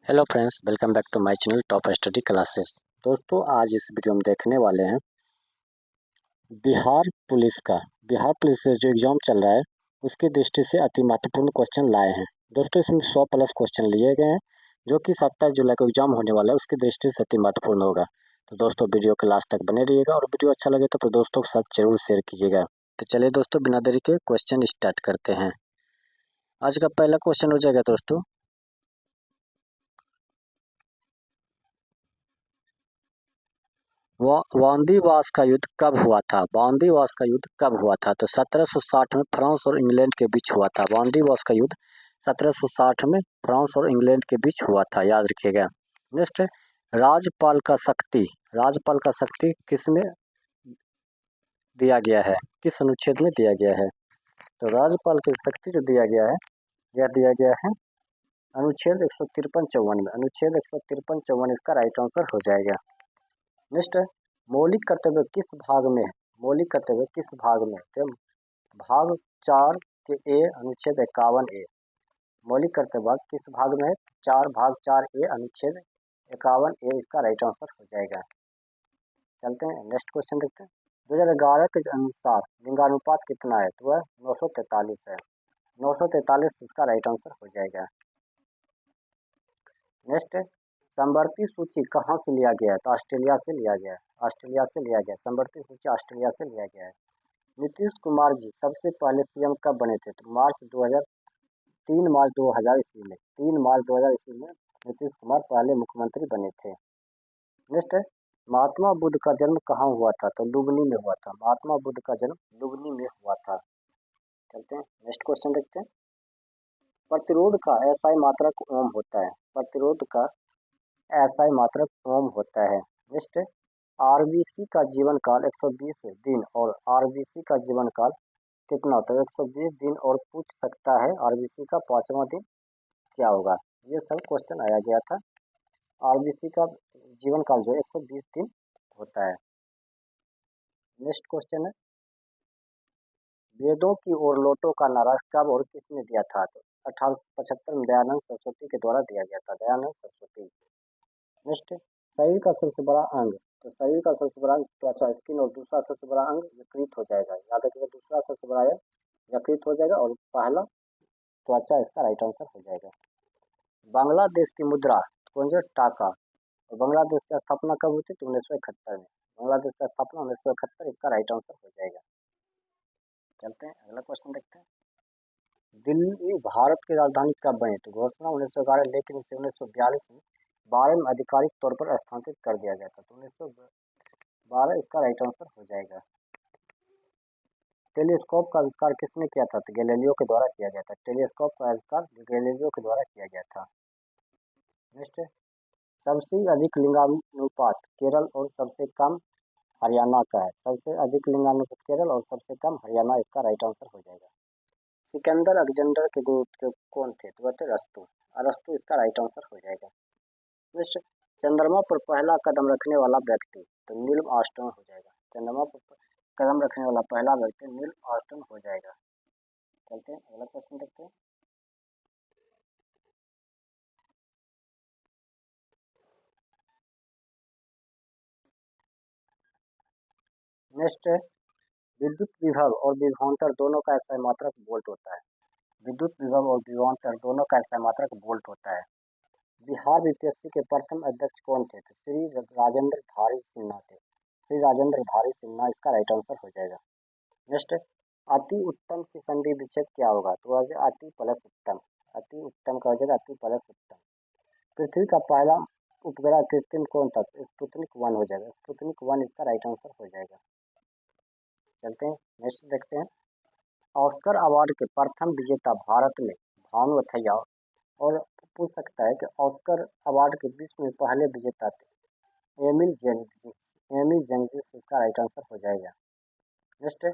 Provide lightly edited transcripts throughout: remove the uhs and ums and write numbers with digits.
Hello friends, welcome back to my channel top study classes. दोस्तों, आज इस video में देखने वाले हैं बिहार पुलिस से जो एग्ज़ाम चल रहा है उसकी दृष्टि से अति महत्वपूर्ण क्वेश्चन लाए हैं। दोस्तों, इसमें 100 प्लस क्वेश्चन लिए गए हैं जो कि 27 जुलाई को एग्ज़ाम होने वाला है, उसकी दृष्टि से अति महत्वपूर्ण होगा। तो दोस्तों, वीडियो के लास्ट तक बने रहिएगा और वीडियो अच्छा लगे तो फिर दोस्तों के साथ जरूर शेयर कीजिएगा। तो चलिए दोस्तों, बिना देरी के क्वेश्चन स्टार्ट करते हैं। आज का पहला क्वेश्चन हो जाएगा दोस्तों, वांदीवास का युद्ध कब हुआ था? वांदीवास का युद्ध कब हुआ था? तो 1760 में फ्रांस और इंग्लैंड के बीच हुआ था। वांदीवास का युद्ध 1760 में फ्रांस और इंग्लैंड के बीच हुआ था, याद रखिएगा। नेक्स्ट है राजपाल का शक्ति। राजपाल का शक्ति किसमें दिया गया है, किस अनुच्छेद में दिया गया है? तो राजपाल की शक्ति जो दिया गया है, यह दिया गया है अनुच्छेद 153-54 में। अनुच्छेद 153-54 इसका राइट आंसर हो जाएगा। नेक्स्ट है मौलिक कर्तव्य किस भाग में है? मौलिक कर्तव्य किस भाग में है? तो भाग 4 के ए अनुच्छेद 51 ए। मौलिक कर्तव्य भाग किस भाग में है? 4 भाग 4 ए अनुच्छेद 51 ए इसका राइट आंसर हो जाएगा। चलते हैं नेक्स्ट क्वेश्चन देखते हैं। 2011 के अनुसार लिंगानुपात कितना है? तो वह 943 है। 943 इसका राइट आंसर हो जाएगा। नेक्स्ट है समवर्ती सूची कहाँ से लिया गया है? तो ऑस्ट्रेलिया से लिया गया है। ऑस्ट्रेलिया से लिया गया है। समवर्ती सूची ऑस्ट्रेलिया से लिया गया है। नीतीश कुमार जी सबसे पहले सीएम कब बने थे? तो तीन मार्च 2000 ईस्वी में। 3 मार्च 2000 ईस्वी में नीतीश कुमार पहले मुख्यमंत्री बने थे। नेक्स्ट है महात्मा बुद्ध का जन्म कहाँ हुआ था? तो लुबनी में हुआ था। महात्मा बुद्ध का जन्म लुबनी में हुआ था। चलते हैं नेक्स्ट क्वेश्चन देखते हैं। प्रतिरोध का एसआई मात्रक ओम होता है। प्रतिरोध का एसआई मात्रक ओम होता है। नेक्स्ट आरबीसी का जीवन काल 120 दिन और आरबीसी का जीवन काल कितना होता है? 120 दिन और पूछ सकता है आरबीसी का 5वां दिन क्या होगा? ये सब क्वेश्चन आया गया था। आरबीसी का जीवन काल जो 120 दिन होता है। नेक्स्ट क्वेश्चन है वेदों की ओर लौटो का नारा कब और किसने दिया था? तो 1875 में दयानंद सरस्वती के द्वारा दिया गया था। दयानंद सरस्वती। नेक्स्ट शरीर का सबसे बड़ा अंग। तो शरीर का सबसे बड़ा अंग त्वचा स्किन और दूसरा सबसे बड़ा अंग यकृत हो जाएगा। याद रखिएगा, दूसरा सबसे बड़ा यकृत हो जाएगा और पहला त्वचा इसका राइट आंसर हो जाएगा। बांग्लादेश की मुद्रा कौन सा? टाका। और बांग्लादेश की स्थापना कब हुई थी? तो 1971 में। बांग्लादेश की स्थापना 1971 इसका राइट आंसर हो जाएगा। चलते हैं अगला क्वेश्चन देखते हैं। दिल्ली भारत की राजधानी कब बनी? तो घोषणा 1911 लेकिन इसे 1942 में 12 में आधिकारिक तौर पर स्थानांतरित कर दिया गया था। तो 1912 इसका राइट आंसर हो जाएगा। टेलीस्कोप का आविष्कार किसने किया था? तो गैलीलियो के द्वारा किया गया था। टेलीस्कोप का आविष्कार गैलीलियो के द्वारा किया गया था। नेक्स्ट सबसे अधिक लिंगानुपात केरल और सबसे कम हरियाणा का है। सबसे अधिक लिंगानुपात केरल और सबसे कम हरियाणा इसका राइट आंसर हो जाएगा। सिकंदर अलेक्जेंडर के गुरु कौन थे? तो वह थे अरस्तु। अरस्तु इसका राइट आंसर हो जाएगा। नेक्स्ट चंद्रमा पर पहला कदम रखने वाला व्यक्ति? तो नील आर्मस्ट्रांग हो जाएगा। चंद्रमा पर कदम रखने वाला पहला व्यक्ति नील आर्मस्ट्रांग हो जाएगा। चलते हैं अगला क्वेश्चन देखते हैं। नेक्स्ट विद्युत विभव और विभवांतर दोनों का एसआई मात्रक वोल्ट होता है। विद्युत विभव और विभवांतर दोनों का एसआई मात्रक वोल्ट होता है। बिहार बीपीएससी के प्रथम अध्यक्ष कौन थे? तो श्री राजेंद्र धारी सिन्हा थे। श्री राजेंद्र धारी सिन्हा इसका राइट आंसर हो जाएगा। नेक्स्ट अति उत्तम की संधि विच्छेद क्या होगा? तो वह अति प्लस उत्तम। अति उत्तम का वजह अति प्लस उत्तम। पृथ्वी का पहला उपग्रह कृत्रिम कौन था? स्पुतनिक 1 हो जाएगा। स्पुतनिक 1 इसका राइट आंसर हो जाएगा। चलते हैं नेक्स्ट देखते हैं। ऑस्कर अवार्ड के प्रथम विजेता भारत में भानु अथैया और पूछ सकता है कि ऑस्कर अवार्ड के विश्व में पहले विजेता थे एमिल जेंजिस। एमिल जेंजिस इसका राइट आंसर हो जाएगा। नेक्स्ट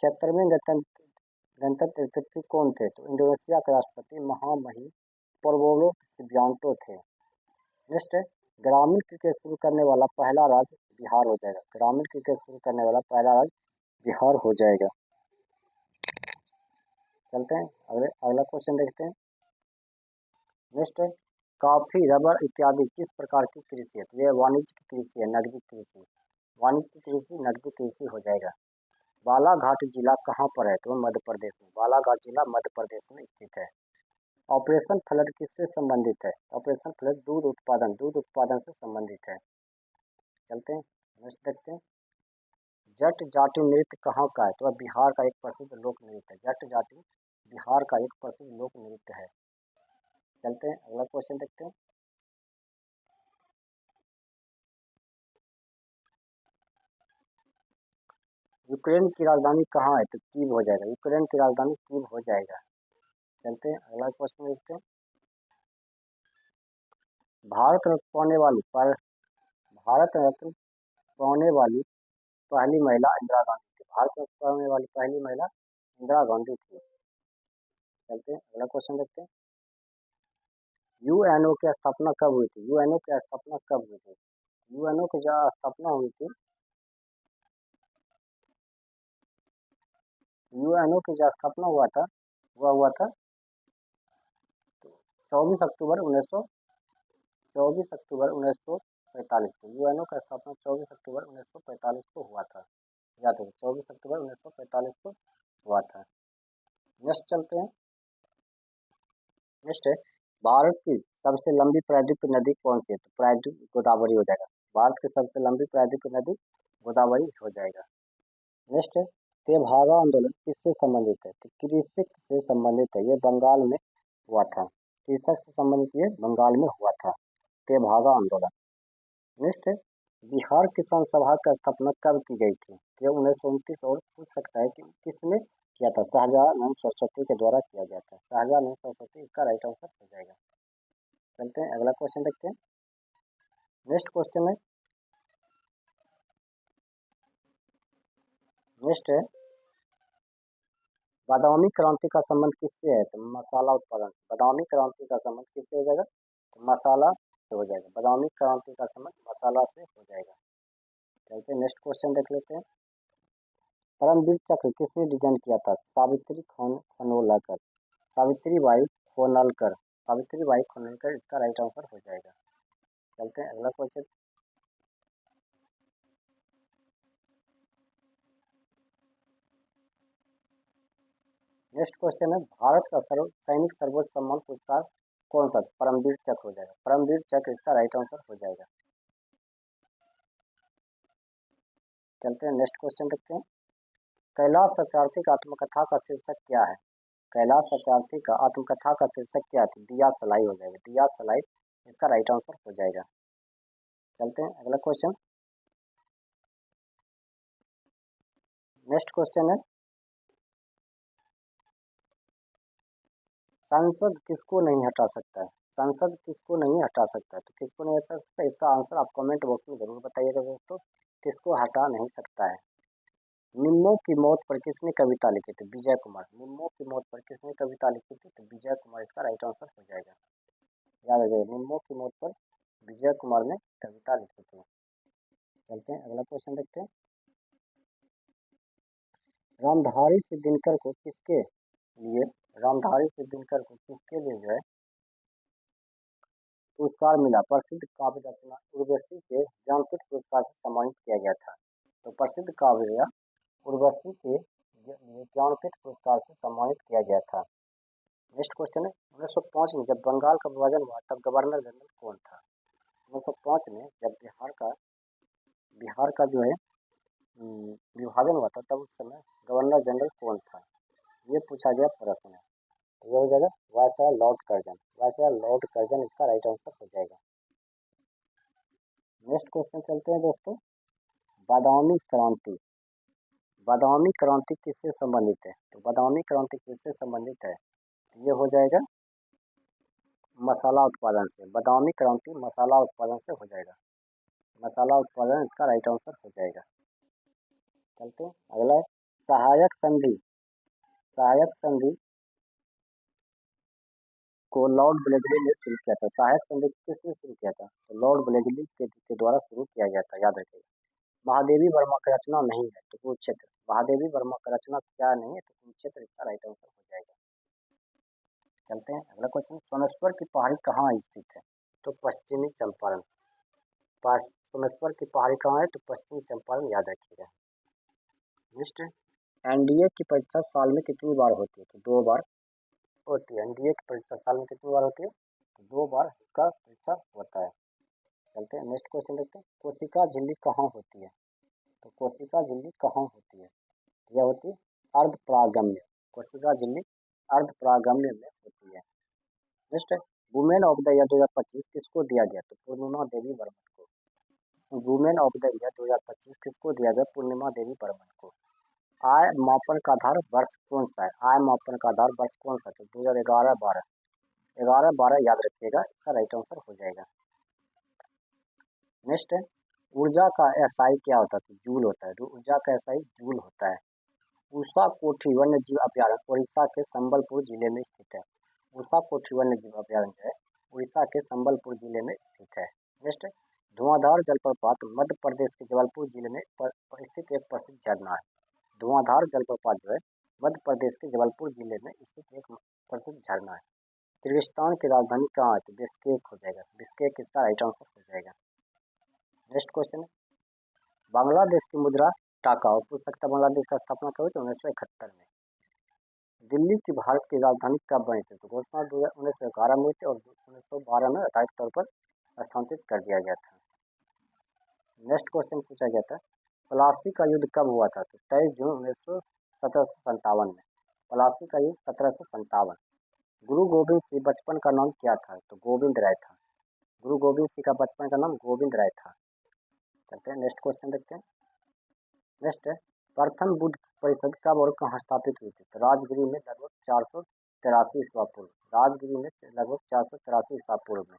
76वें गणतंत्र दिवस कौन थे? तो इंडोनेशिया के राष्ट्रपति महामहिम प्रबोवो सुबियांतो थे। नेक्स्ट ग्रामीण क्रिकेट शुरू करने वाला पहला राज्य बिहार हो जाएगा। ग्रामीण क्रिकेट शुरू करने वाला पहला राज्य बिहार हो जाएगा। चलते हैं अगला क्वेश्चन देखते हैं। नेक्स्ट कॉफी, रबर इत्यादि किस प्रकार की कृषि है? तो यह वाणिज्यिक कृषि है, नगदी कृषि। वाणिज्यिक कृषि नगदी कृषि हो जाएगा। बालाघाट जिला कहाँ पर है? तो मध्य प्रदेश में। बालाघाट जिला मध्य प्रदेश में स्थित है। ऑपरेशन फ्लड किससे संबंधित है? ऑपरेशन फ्लड दूध उत्पादन से संबंधित है। चलते हैं नेक्स्ट देखते हैं। जट जाति नृत्य कहाँ का है? तो बिहार का एक प्रसिद्ध लोक नृत्य है। जट जाति बिहार का एक प्रसिद्ध लोक नृत्य है। चलते हैं अगला क्वेश्चन देखते हैं। यूक्रेन की राजधानी कहाँ है? तो कीव हो जाएगा। यूक्रेन की राजधानी कीव हो जाएगा। चलते हैं अगला क्वेश्चन देखते हैं। भारत रत्न पाने वाली पर भारत रत्न पाने वाली पहली महिला इंदिरा गांधी थी। भारत रत्न पाने वाली पहली महिला इंदिरा गांधी थी। चलते हैं अगला क्वेश्चन देखते हैं। यूएनओ की स्थापना कब हुई थी? यूएनओ की स्थापना कब हुई थी? यूएनओ की जो स्थापना हुई थी, यूएनओ की जो स्थापना हुआ था वह हुआ था 24 अक्टूबर 1945 को। यूएनओ का स्थापना 24 अक्टूबर 1945 को हुआ था। याद रखिए 24 अक्टूबर 1945 को हुआ था। नेक्स्ट चलते हैं। नेक्स्ट है भारत की सबसे लंबी प्रायद्वीप नदी कौन सी है? तो प्रायद्वीप गोदावरी हो जाएगा। भारत की सबसे लंबी प्रायद्वीप नदी गोदावरी हो जाएगा। नेक्स्ट है तेभागा आंदोलन किससे संबंधित है? तो कृषक से संबंधित है। ये बंगाल में हुआ था। कृषक से संबंधित ये बंगाल में हुआ था तेभागा आंदोलन। नेक्स्ट है बिहार किसान सभा की स्थापना कब की गई थी? ये 1929 और पूछ सकता है कि किसने किया था? शाहजहां सरस्वती के द्वारा किया गया था। शाहजहां सरस्वती इसका राइट आंसर हो जाएगा। चलते हैं अगला क्वेश्चन देखते हैं। नेक्स्ट क्वेश्चन है नेक्स्ट है बादामी क्रांति का संबंध किससे है? तो मसाला उत्पादन। बादामी क्रांति का संबंध किससे हो जाएगा? तो मसाला से हो जाएगा। बादामी क्रांति का संबंध मसाला से हो जाएगा। चलते हैं नेक्स्ट क्वेश्चन देख लेते हैं। परमवीर चक्र किसने डिजाइन किया था? सावित्री खानोलकर। सावित्रीबाई खोनलकर। सावित्रीबाई खोनलकर इसका राइट आंसर हो जाएगा। चलते हैं अगला क्वेश्चन। नेक्स्ट क्वेश्चन है भारत का सैनिक सर्वोच्च सम्मान पुरस्कार कौन सा? परमवीर चक्र हो जाएगा। परमवीर चक्र इसका राइट आंसर हो जाएगा। चलते हैं नेक्स्ट क्वेश्चन देखते हैं। कैलाश सत्यार्थी का आत्मकथा का शीर्षक क्या है? कैलाश सत्यार्थी का आत्मकथा का शीर्षक क्या है? दिया सलाई हो जाएगा। दिया सलाई इसका राइट आंसर हो जाएगा। चलते हैं अगला क्वेश्चन। नेक्स्ट क्वेश्चन है सांसद किसको नहीं हटा सकता है? सांसद किसको नहीं हटा सकता है? तो किसको नहीं हटा सकता, इसका आंसर आप कमेंट बॉक्स में जरूर बताइएगा दोस्तों। किसको हटा नहीं सकता है? निम्मों की मौत पर किसने कविता लिखी थी? विजय कुमार। निम्मों की मौत पर किसने कविता लिखी थी? तो विजय कुमार इसका राइट आंसर हो जाएगा। याद रखिए निम्मों की मौत पर विजय कुमार ने कविता लिखी थी। चलते हैं अगला क्वेश्चन देखते हैं। रामधारी सिंह दिनकर को किसके लिए रामधारी सिंह दिनकर को किसके लिए जो है पुरस्कार मिला? प्रसिद्ध काव्य रचना उर्वशी के ज्ञानपीठ पुरस्कार से सम्मानित किया गया था। तो प्रसिद्ध काव्य उर्वशी के लिए ज्ञानपीठ पुरस्कार से सम्मानित किया गया था। नेक्स्ट क्वेश्चन है 1905 में जब बंगाल का विभाजन हुआ तब गवर्नर जनरल कौन था? 1905 में जब बिहार का जो है विभाजन हुआ था तब उस समय गवर्नर जनरल कौन था? ये पूछा गया प्रश्न है। तो ये हो जाएगा viceroy Lord Curzon. Viceroy Lord Curzon इसका राइट आंसर हो जाएगा। नेक्स्ट क्वेश्चन चलते हैं दोस्तों। बादामी क्रांति। बादामी क्रांति किससे संबंधित है? तो बादामी क्रांति किससे संबंधित है? ये हो जाएगा मसाला उत्पादन से। बादामी क्रांति मसाला उत्पादन से हो जाएगा। मसाला उत्पादन इसका राइट आंसर हो जाएगा। चलते हैं अगला है सहायक संधि। सहायक संधि को लॉर्ड ब्लेजली ने शुरू किया था। सहायक संधि किसने शुरू किया था? तो लॉर्ड ब्लेजली के द्वारा शुरू किया गया था। याद रखिएगा। महादेवी वर्मा का रचना नहीं है तो कुरुक्षेत्र। महादेवी वर्मा का रचना क्या नहीं है? तो कुरुक्षेत्र इसका राइट आंसर हो जाएगा। चलते हैं अगला क्वेश्चन। सोमेश्वर की पहाड़ी कहाँ स्थित है? तो पश्चिमी चंपारण। सोमेश्वर की पहाड़ी कहाँ है? तो पश्चिमी चंपारण, याद रखिएगा। नेक्स्ट, एनडीए की परीक्षा साल में कितनी बार होती है? तो 2 बार होती है। एनडीए की परीक्षा साल में कितनी बार होती है? तो 2 बार इसका परीक्षा होता है। चलते हैं नेक्स्ट क्वेश्चन देखते हैं। कोशिका झिल्ली कहाँ होती है? तो कोशिका झिल्ली कहाँ होती है? यह होती है अर्धपरागम्य। कोशिका झिल्ली अर्धपरागम्य में होती है। नेक्स्ट है, वुमेन ऑफ द ईयर 2025 किसको दिया गया? तो पूर्णिमा देवी वर्मा को। वुमेन ऑफ द ईयर 2025 किसको दिया गया? पूर्णिमा देवी वर्मा को। आय मापन का आधार वर्ष कौन सा है? आय मापन का आधार वर्ष कौन सा? तो 2011-12। 11-12 याद रखिएगा, इसका राइट आंसर हो जाएगा। नेक्स्ट है, ऊर्जा का एसआई क्या होता है? तो जूल होता है। ऊर्जा का एसआई जूल होता है। उषा कोठी वन्य जीव अभ्यारण्य उड़ीसा के संबलपुर जिले में स्थित है। उषा कोठी वन्य जीव अभ्यारण्य है उड़ीसा के संबलपुर जिले में स्थित है। नेक्स्ट, धुआंधार जलप्रपात मध्य प्रदेश के जबलपुर जिले में स्थित एक प्रसिद्ध झरना है। धुआंधार जलप्रपात जो है मध्य प्रदेश के जबलपुर जिले में स्थित एक प्रसिद्ध झरना है। किर्गिस्तान की राजधानी कहाँ है? तो बिश्केक हो जाएगा। बिश्केक इसका राइट आंसर हो जाएगा। नेक्स्ट क्वेश्चन है, बांग्लादेश की मुद्रा टाका, और पूछ सकता बांग्लादेश का स्थापना कब हुई? तो 1971 में। दिल्ली की भारत की राजधानी कब बनी थी? तो घोषणा 1911 में थी और 1912 में आधिकारिक तौर पर स्थानांतरित कर दिया गया था। नेक्स्ट क्वेश्चन पूछा गया था, प्लासी का युद्ध कब हुआ था? तो 23 जून 1757 में। प्लासी का युद्ध 1757। गुरु गोविंद सिंह बचपन का नाम क्या था? तो गोविंद राय था। गुरु गोविंद सिंह का बचपन का नाम गोविंद राय था। चलते हैं नेक्स्ट क्वेश्चन देखते हैं। नेक्स्ट है, प्रथम बुद्ध परिषद कब और कहाँ स्थापित हुई थी? तो राजगिरी में लगभग 483 ईस्वा पूर्व। राजगिरी में लगभग 483 ईस्वा पूर्व में।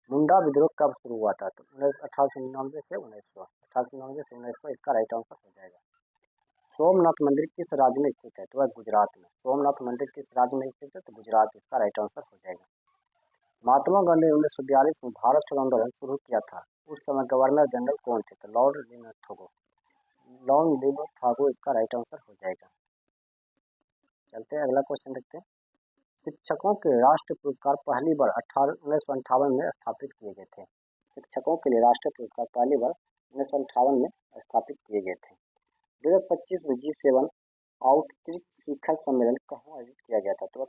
मुंडा विद्रोह कब शुरू हुआ था? तो 1899 से 1900। 1899 से 1900 इसका राइट आंसर हो जाएगा। सोमनाथ मंदिर किस राज्य में स्थित है? तो वह गुजरात में। सोमनाथ मंदिर किस राज्य में स्थित है? तो गुजरात, इसका राइट आंसर हो जाएगा। महात्मा गांधी ने 1942 में भारत छोड़ो आंदोलन शुरू किया था। उस समय गवर्नर जनरल कौन थे? तो लॉर्ड लियोनार्ड ठाकुर, इसका राइट आंसर हो जाएगा। चलते हैं अगला क्वेश्चन देखते हैं। शिक्षकों के राष्ट्रीय पुरस्कार पहली बार 1958 में स्थापित किए गए थे। शिक्षकों के लिए राष्ट्रीय पुरस्कार पहली बार 1958 में स्थापित किए गए थे। 2025 में G7 आउटरीच शिखर सम्मेलन कहाँ आयोजित किया गया था? तो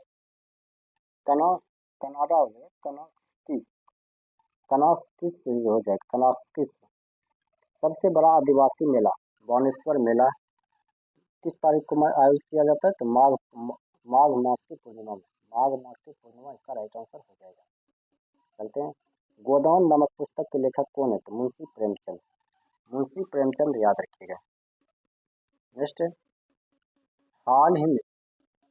कनाडा हो जाएगा, कनाक्सिस हो जाएगा, कनाक्सिस। सबसे बड़ा आदिवासी मेला बानेश्वर मेला किस तारीख को आयोजित किया जाता है? तो माघ मास की पूर्णिमा में। माघ मास की पूर्णिमा, इसका राइट आंसर हो जाएगा। चलते हैं, गोदान नामक पुस्तक के लेखक कौन है? तो मुंशी प्रेमचंद। मुंशी प्रेमचंद, याद रखिएगा। नेक्स्ट, हाल ही में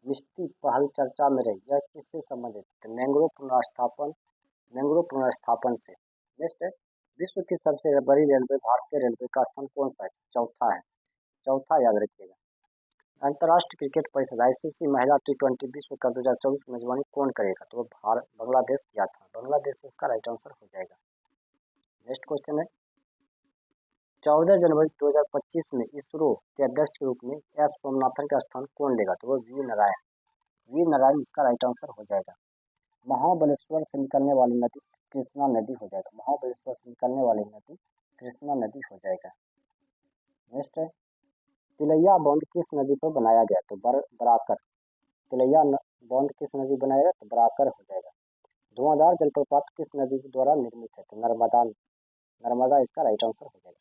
मिस्टी पहल चर्चा में रही, यह किससे संबंधित है? मैंग्रोव पुनर्स्थापन से। नेक्स्ट है, विश्व की सबसे बड़ी रेलवे भारतीय रेलवे का स्थान कौन सा है? चौथा है। चौथा, याद रखिएगा। अंतर्राष्ट्रीय क्रिकेट परिषद आईसीसी महिला T20 विश्व कप 2024 की मेजबानी कौन करेगा? तो वो बांग्लादेश किया था। बांग्लादेश, इसका राइट आंसर हो जाएगा। नेक्स्ट क्वेश्चन है, 14 जनवरी 2025 में इसरो के अध्यक्ष के रूप में एस सोमनाथन का स्थान कौन लेगा? तो वो वी नारायण। वी नारायण, इसका राइट आंसर हो जाएगा। महाबलेश्वर से निकलने वाली नदी कृष्णा नदी हो जाएगा। महाबलेश्वर से निकलने वाली नदी कृष्णा नदी हो जाएगा। नेक्स्ट है, तिलैया बांध किस नदी पर बनाया गया? तो बराकर। तिलैया बांध किस नदी बनाया गया? तो बराकर हो जाएगा। धुआंधार जलप्रपात किस नदी के द्वारा निर्मित है? तो नर्मदा। नर्मदा, इसका राइट आंसर हो जाएगा।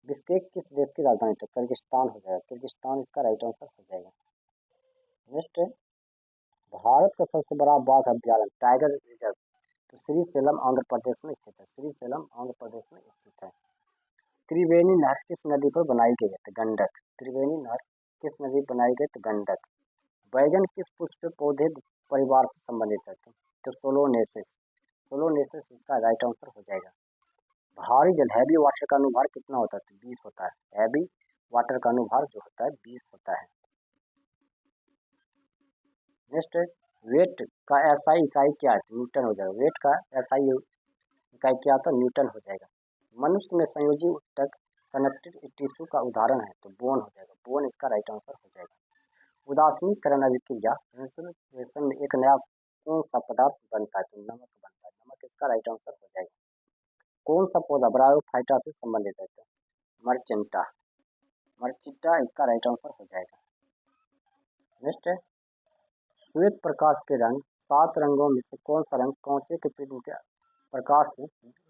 बिश्केक किस देश की राजधानी? तो किर्गिस्तान हो जाएगा। किर्गिस्तान, इसका राइट आंसर हो जाएगा। नेक्स्ट है, भारत का सबसे बड़ा बाघ अभ्यारण्य टाइगर रिजर्व तो श्रीशैलम आंध्र प्रदेश में स्थित है। श्रीशैलम आंध्र प्रदेश में स्थित है। त्रिवेणी नहर किस नदी पर बनाई गई है? तो गंडक। त्रिवेणी नहर किस नदी पर बनाई गई? तो गंडक। बैगन किस पुष्प पौधे परिवार से संबंधित है? तो सोलोनेसिस। सोलोनेसिस, इसका राइट आंसर हो जाएगा। भारी जल हैवी वाटर का अनुभार कितना होता है? तो 20 होता है। हैवी वाटर का अनुभार जो होता है 20 होता है। नेक्स्ट, वेट का एसआई इकाई क्या है? न्यूटन हो जाएगा। वेट का एसआई इकाई क्या होता है? न्यूटन हो जाएगा। मनुष्य में संयोजी ऊतक कनेक्टिव टिश्यू का उदाहरण है, तो बोन हो जाएगा। बोन, इसका राइट आंसर हो जाएगा। उदासीनीकरण अभिक्रिया में एक नया कौन सा पदार्थ बनता है? तो नमक बनता है। नमक, इसका राइट आंसर हो जाएगा। कौन सा पौधा ब्रायोफाइटा से संबंधित है? तो मर्चेंटा, मर्चिटा इसका राइट आंसर हो जाएगा। नेक्स्ट है, श्वेत प्रकाश के रंग 7 रंगों में से कौन सा रंग कांचे के प्रिज्म के प्रकाश से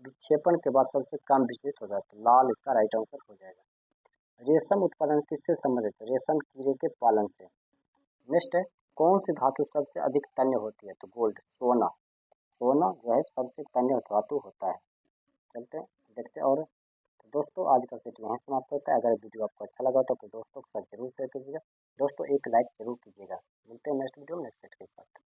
विक्षेपण के बाद सबसे कम विचलित हो जाता है? लाल इसका राइट आंसर हो जाएगा। रेशम उत्पादन किससे संबंधित है? रेशम कीड़े के पालन से। नेक्स्ट है, कौन सी धातु सबसे अधिक तन्य होती है? तो गोल्ड, सोना, सोना जो है सबसे तन्य धातु होता है। चलते हैं देखते हैं। और तो दोस्तों आज का सेट यहाँ समाप्त होता है। अगर वीडियो आपको अच्छा लगा तो अपने दोस्तों के साथ जरूर शेयर कीजिएगा। दोस्तों एक लाइक जरूर कीजिएगा। मिलते हैं नेक्स्ट वीडियो में नेक्स्ट सेट के साथ।